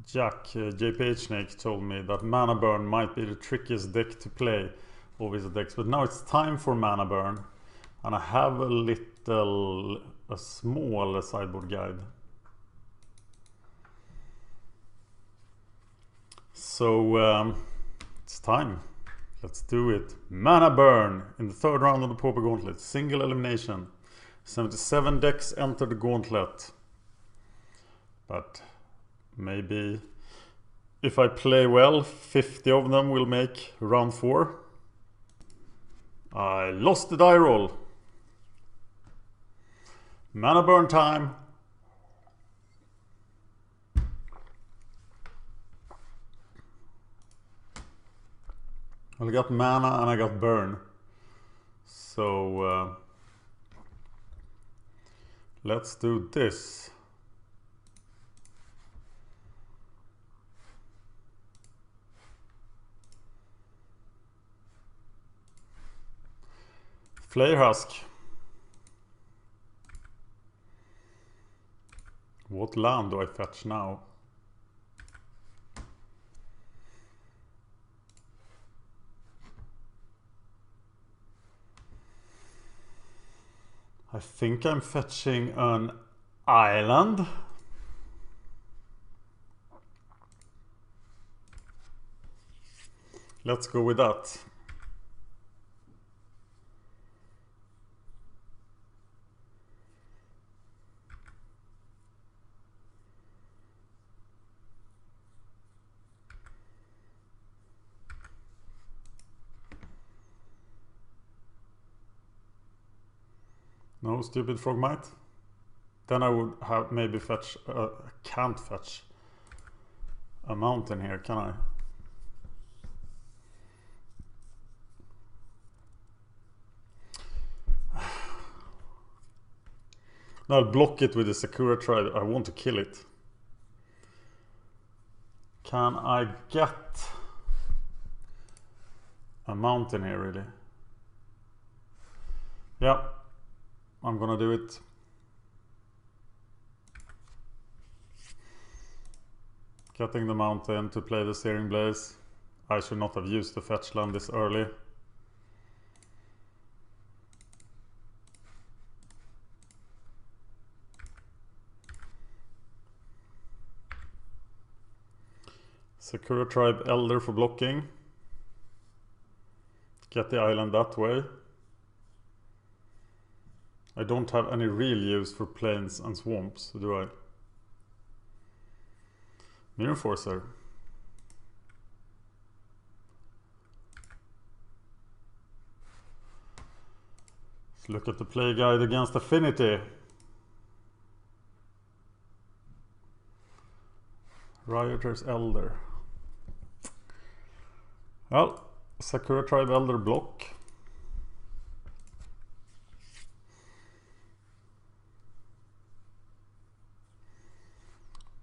Jack, JPH Snake, told me that Mana Burn might be the trickiest deck to play of his decks, but now it's time for Mana Burn, and I have a small sideboard guide. So it's time. Let's do it. Mana Burn in the third round of the Pauper Gauntlet. Single elimination. 77 decks enter the Gauntlet. But maybe if I play well, 50 of them will make round 4. I lost the die roll. Mana Burn time. I got mana and I got burn. So let's do this. Flare Husk. What land do I fetch now? I think I'm fetching an island. Let's go with that. No stupid Frogmite. Then I would have maybe fetch. Can't fetch a mountain here, can I? No, I'll block it with the Sakura Tribe. I want to kill it. Can I get a mountain here, really? Yeah. I'm gonna do it. Getting the mountain to play the Searing Blaze. I should not have used the fetch land this early. Sakura Tribe Elder for blocking. Get the island that way. I don't have any real use for plains and swamps, do I? Mirror Forcer. Let's look at the play guide against Affinity. Rioter's Elder. Well, Sakura Tribe Elder block.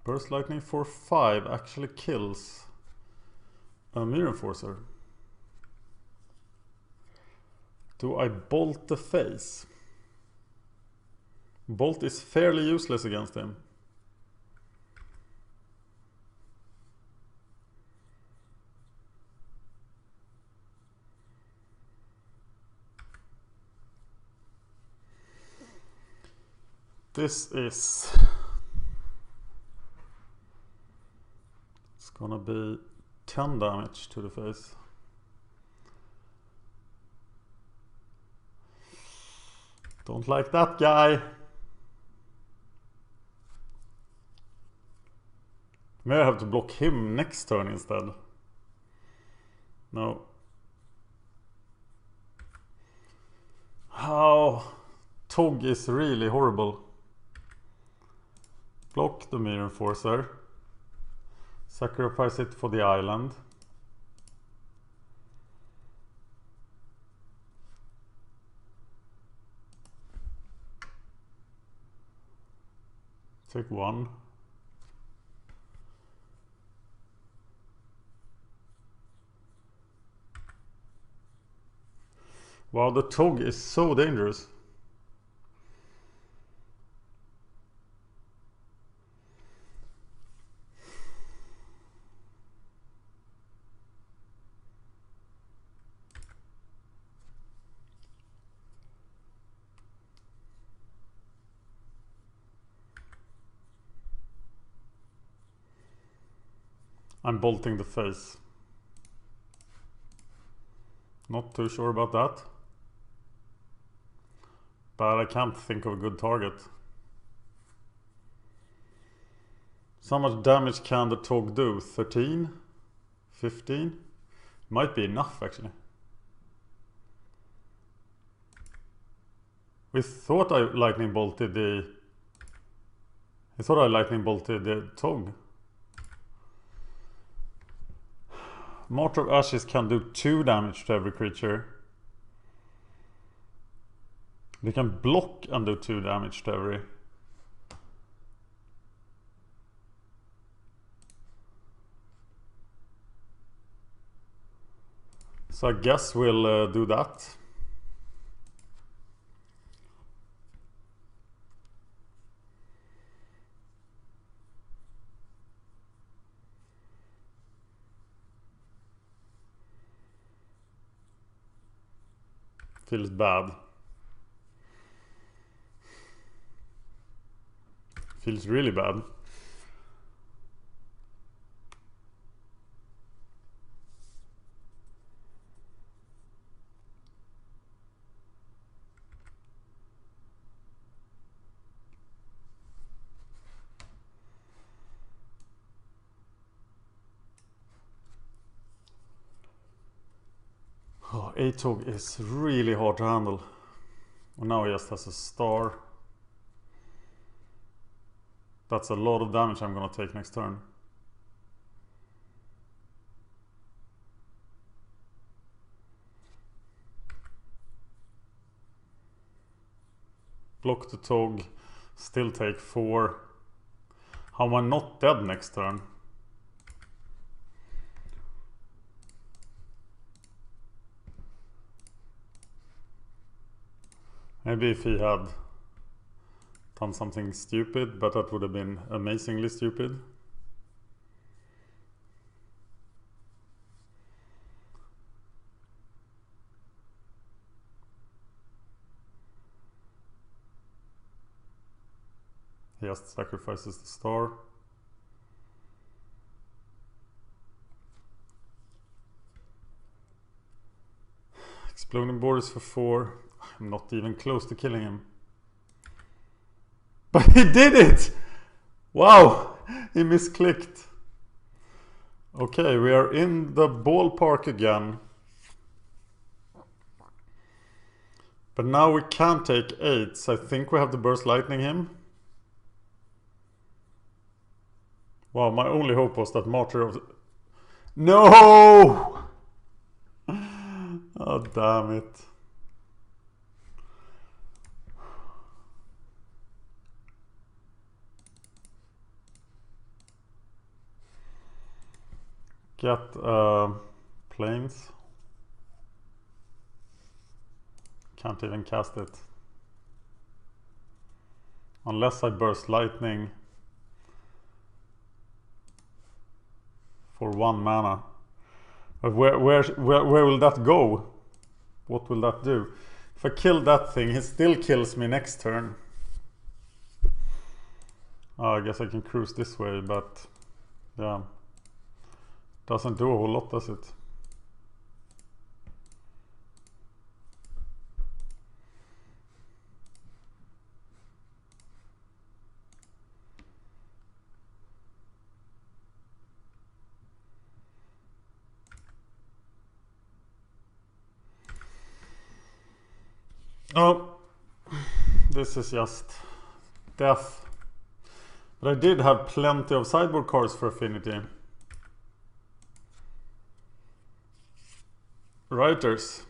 Burst Lightning for 5 actually kills a Mirror Forcer. Do I bolt the face? Bolt is fairly useless against him. This is... It's gonna be 10 damage to the face. Don't like that guy. Maybe I have to block him next turn instead. No. How Tog is really horrible. Block the Mirror Forcer. Sacrifice it for the island. Take 1. Wow, the Tog is so dangerous. I'm bolting the face. Not too sure about that. But I can't think of a good target. So much damage can the Tog do? 13? 15? Might be enough actually. We thought I lightning bolted the... I thought I lightning bolted the Tog. Martyr of Ashes can do 2 damage to every creature. They can block and do 2 damage to every. So I guess we'll do that. Feels bad. Feels really bad. Oh, Atog is really hard to handle. And now he just has a star. That's a lot of damage I'm gonna take next turn. Block the Tog, still take 4. How am I not dead next turn? Maybe if he had done something stupid, but that would have been amazingly stupid. He just sacrifices the star. Exploding borders for 4. I'm not even close to killing him. But he did it! Wow! He misclicked. Okay, we are in the ballpark again. But now we can't take 8, so I think we have to burst lightning him. Wow, my only hope was that Martyr of... No! Oh, damn it. Get planes. Can't even cast it. Unless I burst lightning for 1 mana. But where will that go? What will that do? If I kill that thing, he still kills me next turn. Oh, I guess I can cruise this way, but yeah. Doesn't do a whole lot, does it? Oh, this is just death. But I did have plenty of sideboard cards for Affinity. Writers.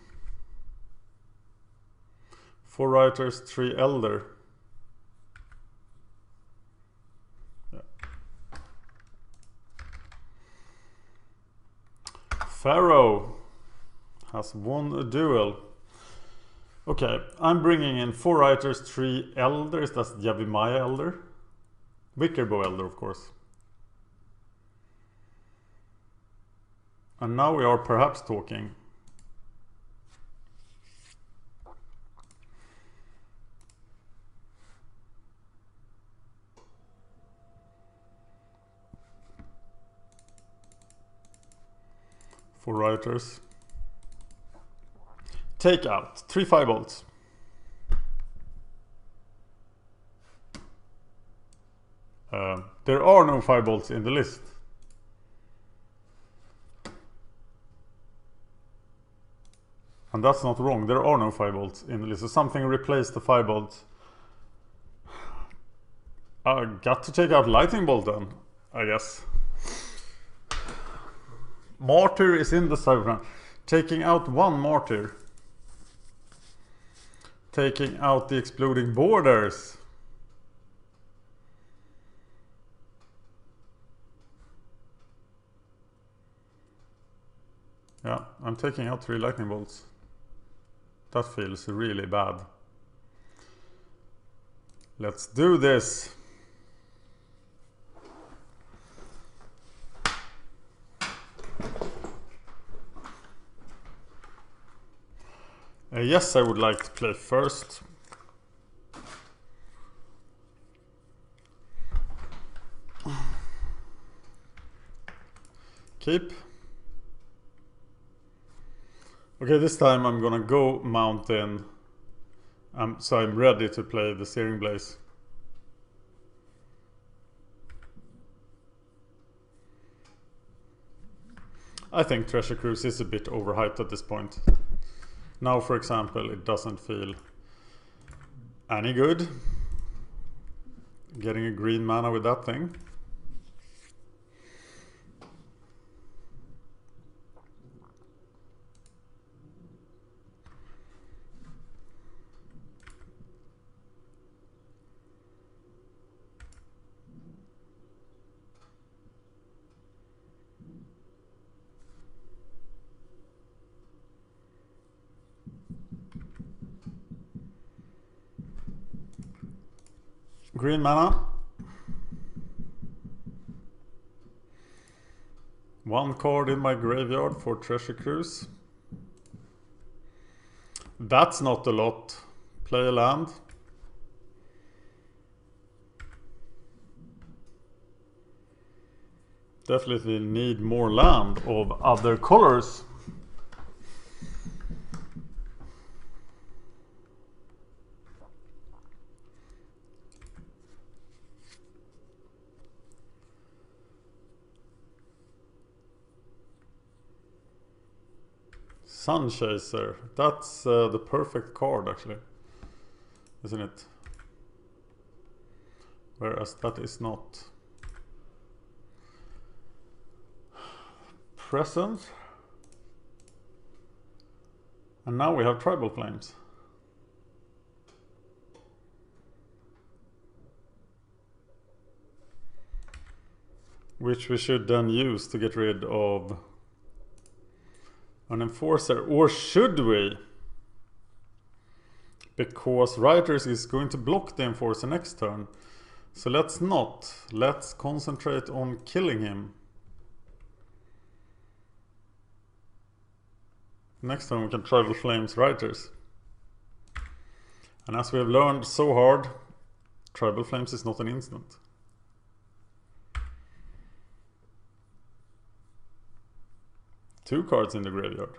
4 writers, 3 elder. Yeah. Pharaoh has won a duel. Okay, I'm bringing in 4 writers, 3 elders. That's Yavimaya elder. Wickerbow elder, of course. And now we are perhaps talking. for writers. Take out 3 firebolts. There are no firebolts in the list. And that's not wrong, there are no firebolts in the list. So something replaced the firebolt. I got to take out lightning bolt then, I guess. Martyr is in the Cybertron. Taking out 1 martyr. Taking out the exploding borders. Yeah, I'm taking out 3 lightning bolts. That feels really bad. Let's do this. Yes, I would like to play first. Keep. Okay, this time I'm gonna go mountain. So I'm ready to play the Searing Blaze. I think Treasure Cruise is a bit overhyped at this point. Now, for example, it doesn't feel any good. Getting a green mana with that thing. Green mana. 1 card in my graveyard for Treasure Cruise. That's not a lot. Play a land. Definitely need more land of other colors. Sun Chaser, that's the perfect card actually, isn't it? Whereas that is not present. And now we have Tribal Flames. Which we should then use to get rid of an Enforcer, or should we? Because Writers is going to block the Enforcer next turn. So let's not. Let's concentrate on killing him. Next time we can Tribal Flames Writers. And as we have learned so hard, Tribal Flames is not an instant. Two cards in the graveyard.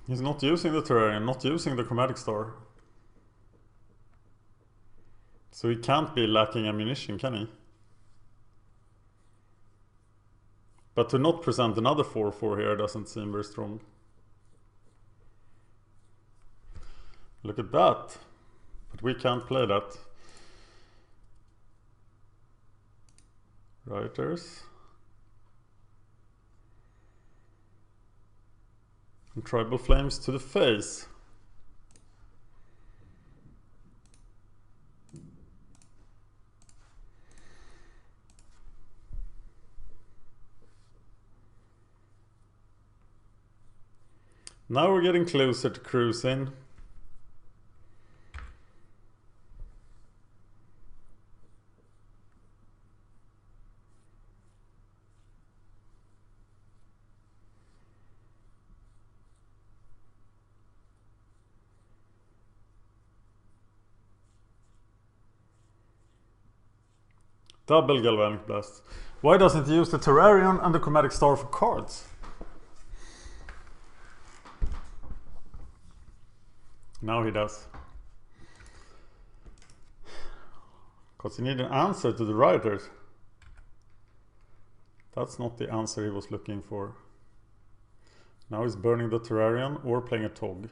He's not using the Terrarium, not using the Chromatic Star. So he can't be lacking ammunition, can he? But to not present another 4/4 here doesn't seem very strong. Look at that. But we can't play that. Writers. And Tribal Flames to the face. Now we're getting closer to cruising. Double Galvanic Blast. Why doesn't he use the Terrarion and the Chromatic Star for cards? Now he does. Because you need an answer to the writers. That's not the answer he was looking for. Now he's burning the Terrarion or playing a Tog.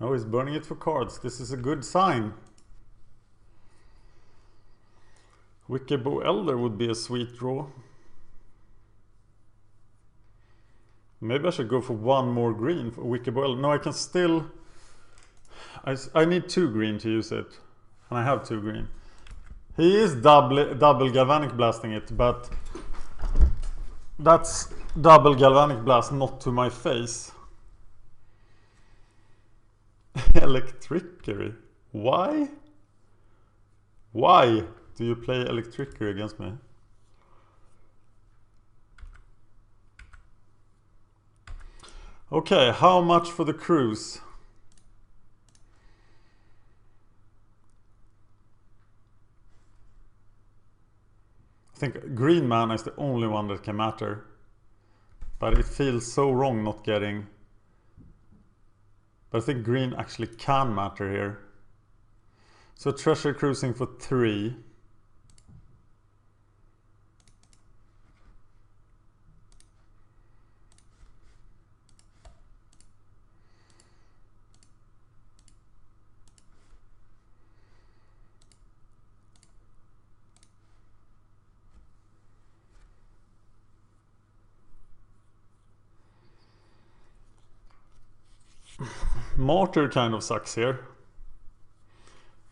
Now he's burning it for cards. This is a good sign. Wickerbow Elder would be a sweet draw. Maybe I should go for one more green for Wickerbow Elder. No, I can still... I need 2 green to use it. And I have 2 green. He is double Galvanic Blasting it, but... That's double Galvanic Blast, not to my face. Electrickery. Why? Why do you play Electrickery against me? Okay, how much for the cruise? I think green mana is the only one that can matter. But it feels so wrong not getting... But I think green actually can matter here. So treasure cruising for 3. Martyr kind of sucks here.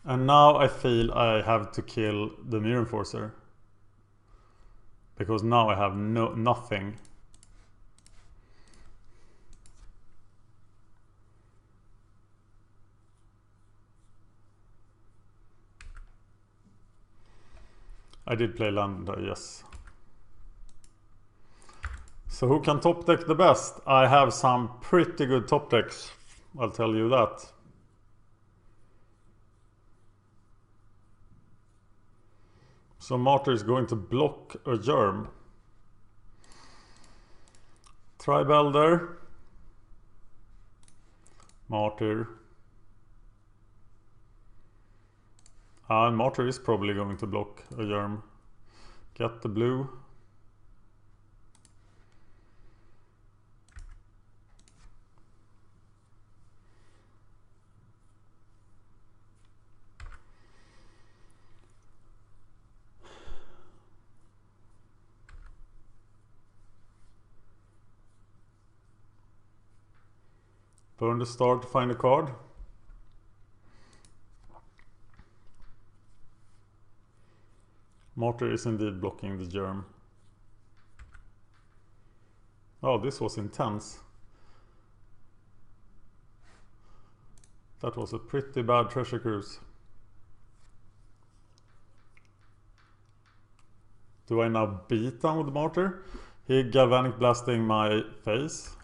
And now I feel I have to kill the Mirror Enforcer. Because now I have nothing. I did play land, yes. So who can top deck the best? I have some pretty good top decks. I'll tell you that. So Martyr is going to block a Germ. Tribe Elder. Martyr. And Martyr is probably going to block a Germ. Get the blue. Burn the star to find a card. Martyr is indeed blocking the Germ. Oh, this was intense. That was a pretty bad treasure cruise. Do I now beat down with the Martyr? He galvanic blasting my face.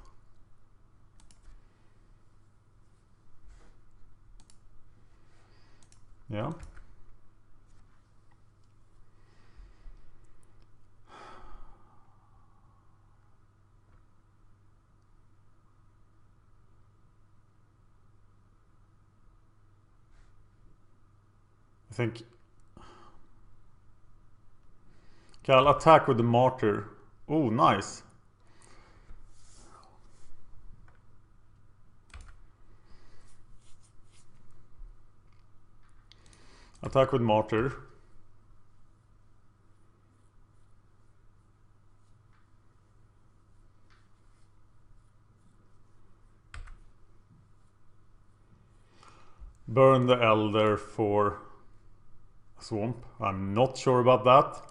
Yeah. I think... Okay, I'll attack with the Martyr. Oh, nice. Attack with Martyr. Burn the Elder for Swamp. I'm not sure about that.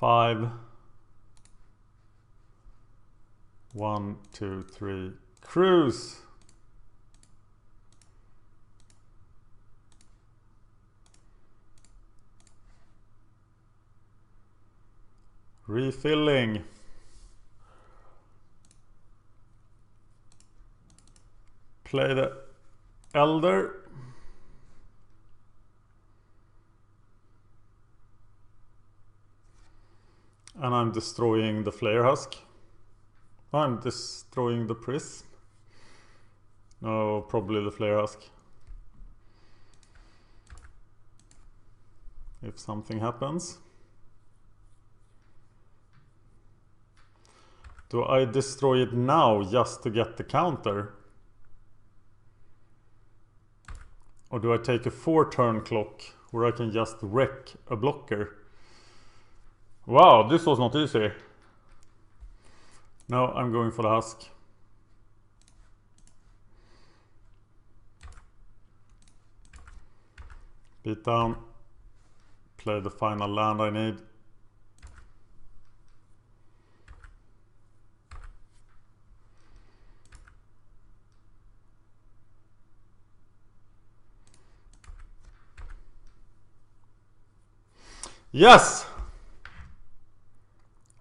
5. 1, 2, 3. Cruise. Refilling. Play the Elder. And I'm destroying the Flare Husk. I'm destroying the Prism. No, probably the Flare Husk. If something happens. Do I destroy it now just to get the counter? Or do I take a 4-turn clock where I can just wreck a blocker? Wow, this was not easy. No, I'm going for the Husk. Beat down. Play the final land I need. Yes!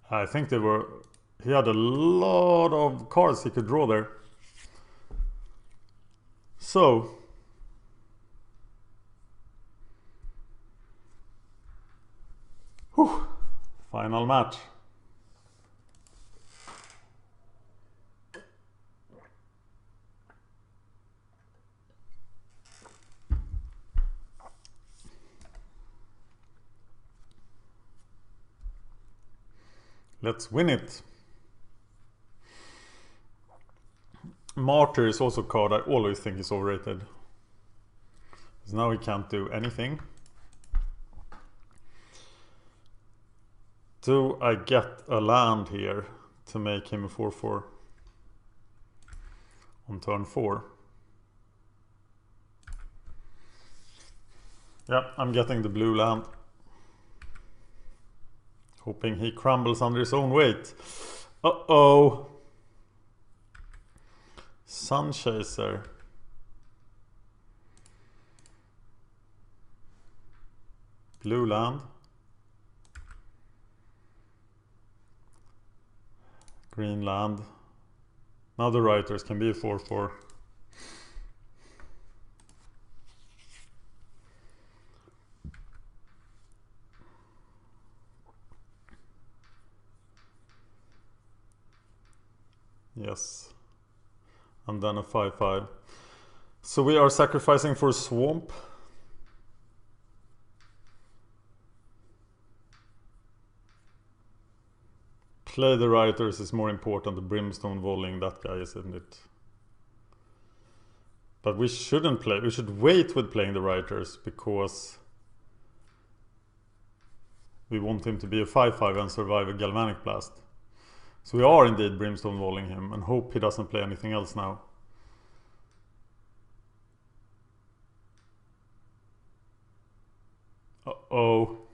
I think they were... He had a lot of cards he could draw there. So... Whew, final match. Let's win it. Martyr is also a card I always think is overrated. Because now he can't do anything. Do I get a land here to make him a 4/4 on turn 4? Yeah, I'm getting the blue land. Hoping he crumbles under his own weight. Uh-oh. Sun Chaser. Blue land. Green land. Now the writers can be a 4/4. Yes. And then a 5/5. So we are sacrificing for Swamp. Play the writers is more important than Brimstone volleying that guy, isn't it? But we shouldn't play. We should wait with playing the writers because we want him to be a 5/5 and survive a Galvanic Blast. So we are indeed Brimstone volleying him and hope he doesn't play anything else now. Uh-oh.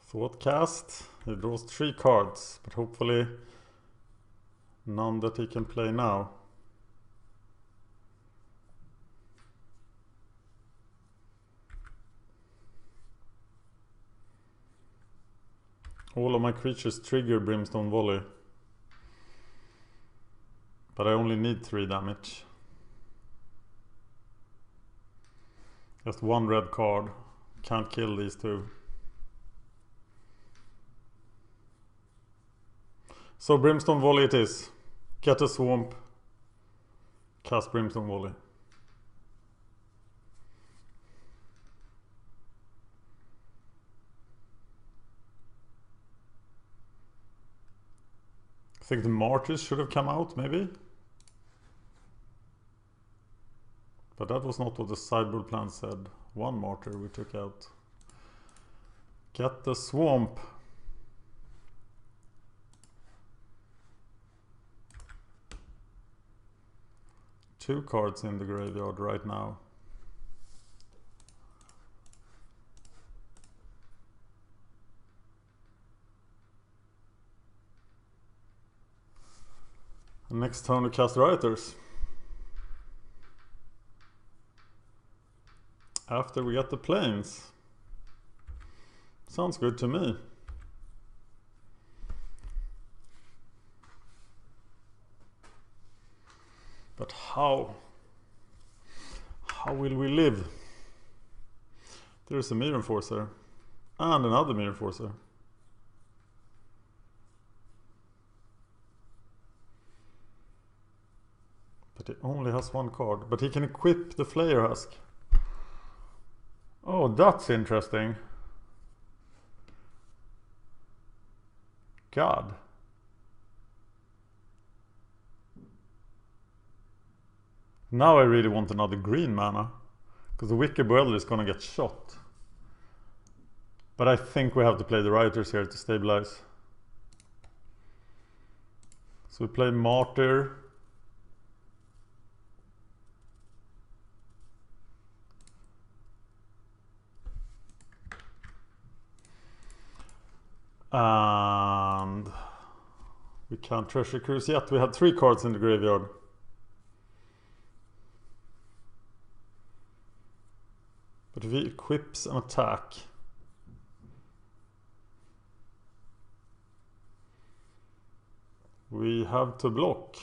Thought cast. He draws 3 cards, but hopefully none that he can play now. All of my creatures trigger Brimstone Volley. But I only need 3 damage. Just 1 red card. Can't kill these 2. So Brimstone Volley it is. Get a Swamp. Cast Brimstone Volley. I think the Martyrs should have come out, maybe. But that was not what the sideboard plan said. 1 Martyr we took out. Get the Swamp. Two cards in the graveyard right now. And next turn we cast Rioters. After we get the planes. Sounds good to me. But how will we live? There's a mirror enforcer and another mirror enforcer. But he only has one card. But he can equip the Flayer Husk. Oh, that's interesting. God. Now I really want another green mana. Because the Wicked Welder is gonna get shot. But I think we have to play the Rioters here to stabilize. So we play Martyr. And we can't Treasure Cruise yet. We had 3 cards in the graveyard. But if he equips an attack, we have to block.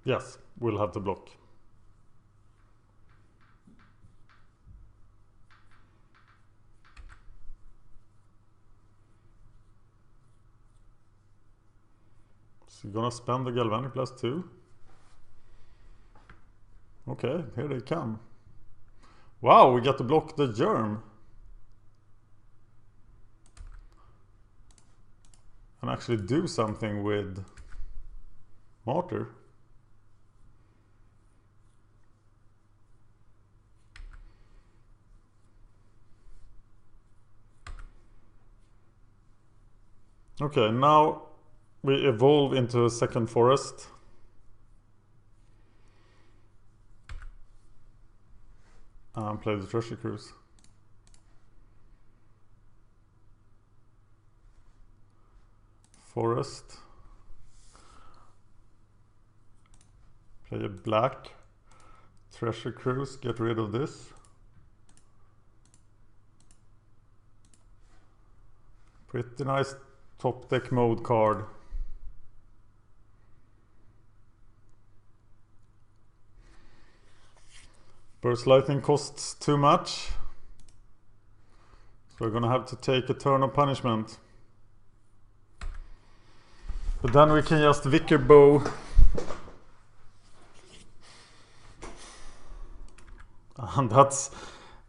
Yes, we'll have to block. So you're gonna spend the Galvanic +2. Okay, here they come. Wow, we got to block the Germ. And actually do something with Martyr. Okay, now we evolve into a second forest. And play the Treasure Cruise. Forest. Play a black. Treasure Cruise, get rid of this. Pretty nice top deck mode card. Burst Lightning costs too much. So we're gonna have to take a turn of punishment. But then we can just Vicar Bow. And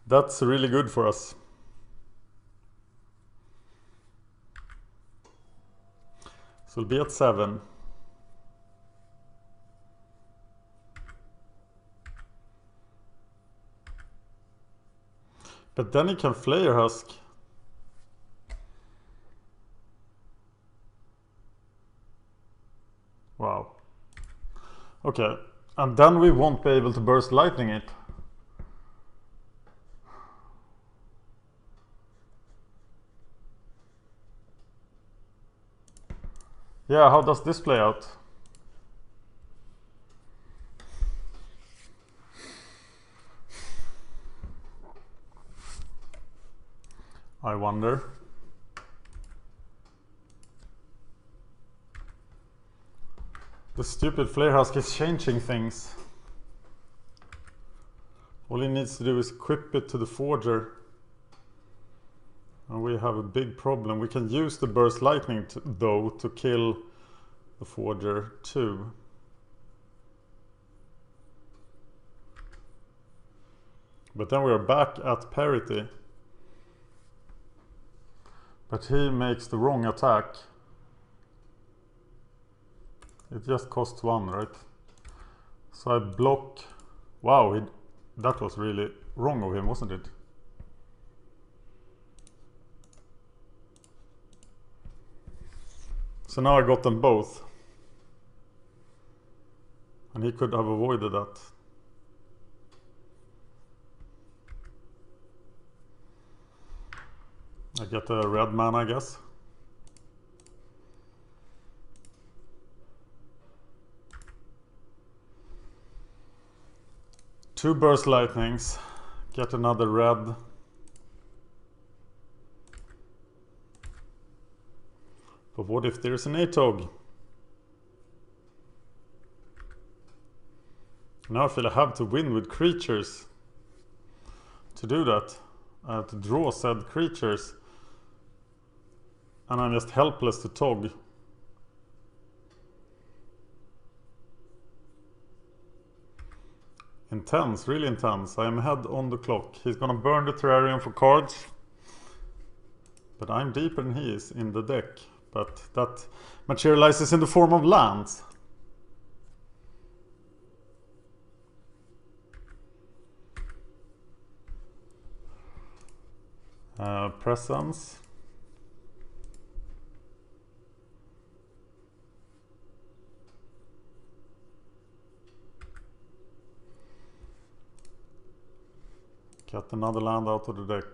that's really good for us. So we'll be at 7. But then he can Flayer Husk. Wow. Okay. And then we won't be able to Burst Lightning it. Yeah, how does this play out? I wonder. The stupid Flare Husk is changing things. All he needs to do is equip it to the Forger. And we have a big problem. We can use the Burst Lightning though to kill the Forger too. But then we are back at parity. But he makes the wrong attack. It just costs 1, right? So I block. Wow, that was really wrong of him, wasn't it? So now I got them both. And he could have avoided that. I get a red mana, I guess. Two burst lightnings. Get another red. But what if there's an ATOG? Now I feel I have to win with creatures. To do that, I have to draw said creatures. And I'm just helpless to TOG. Intense, really intense. I am ahead on the clock. He's gonna burn the terrarium for cards. But I'm deeper than he is in the deck. But that materializes in the form of lands. Presence. Get another land out of the deck.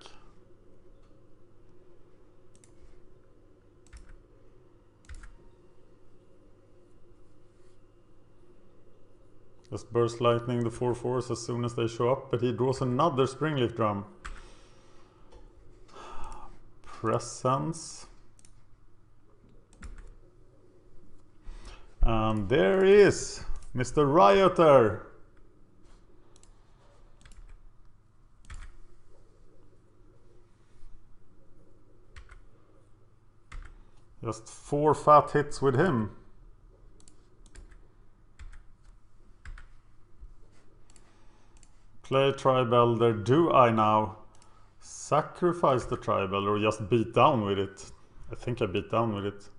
Just burst lightning the 4/4s as soon as they show up, but he draws another Springleaf Drum. Presence. And there he is, Mr. Rioter. Just 4 fat hits with him. Play Tribelder. Do I now sacrifice the Tribelder or just beat down with it? I think I beat down with it.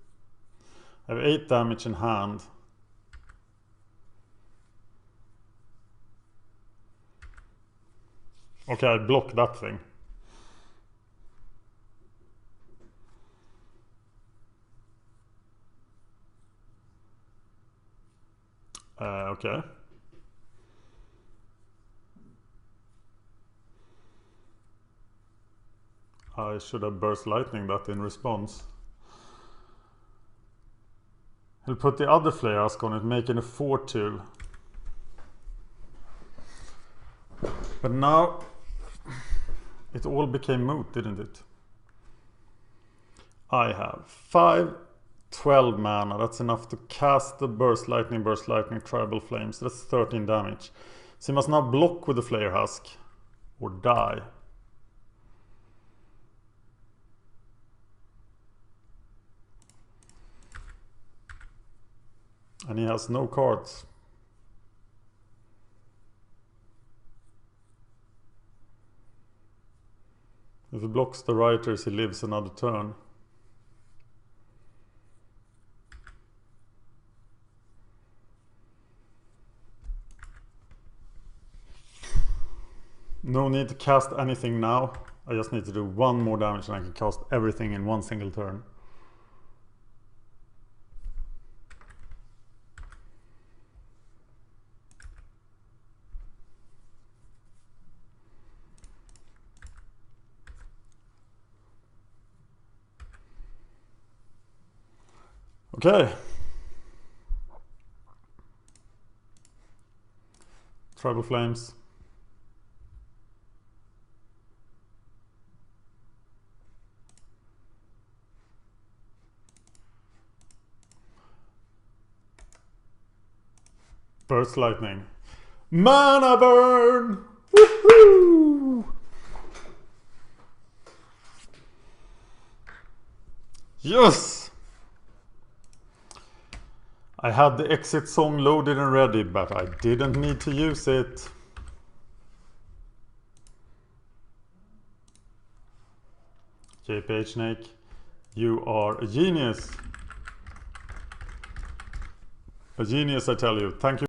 I have 8 damage in hand. Okay, I block that thing. Okay. I should have burst lightning that in response. He'll put the other Flare Husk on it, making a 4/2. But now it all became moot, didn't it? I have 12 mana. That's enough to cast the burst lightning, tribal flames. That's 13 damage. So he must now block with the Flare Husk or die. And he has no cards. If he blocks the Rioters, he lives another turn. No need to cast anything now. I just need to do 1 more damage and I can cast everything in 1 single turn. Okay. Tribal Flames. Burst Lightning. Mana Burn! Woohoo! Yes! I had the exit song loaded and ready, but I didn't need to use it. JPH Snake, you are a genius. A genius, I tell you. Thank you.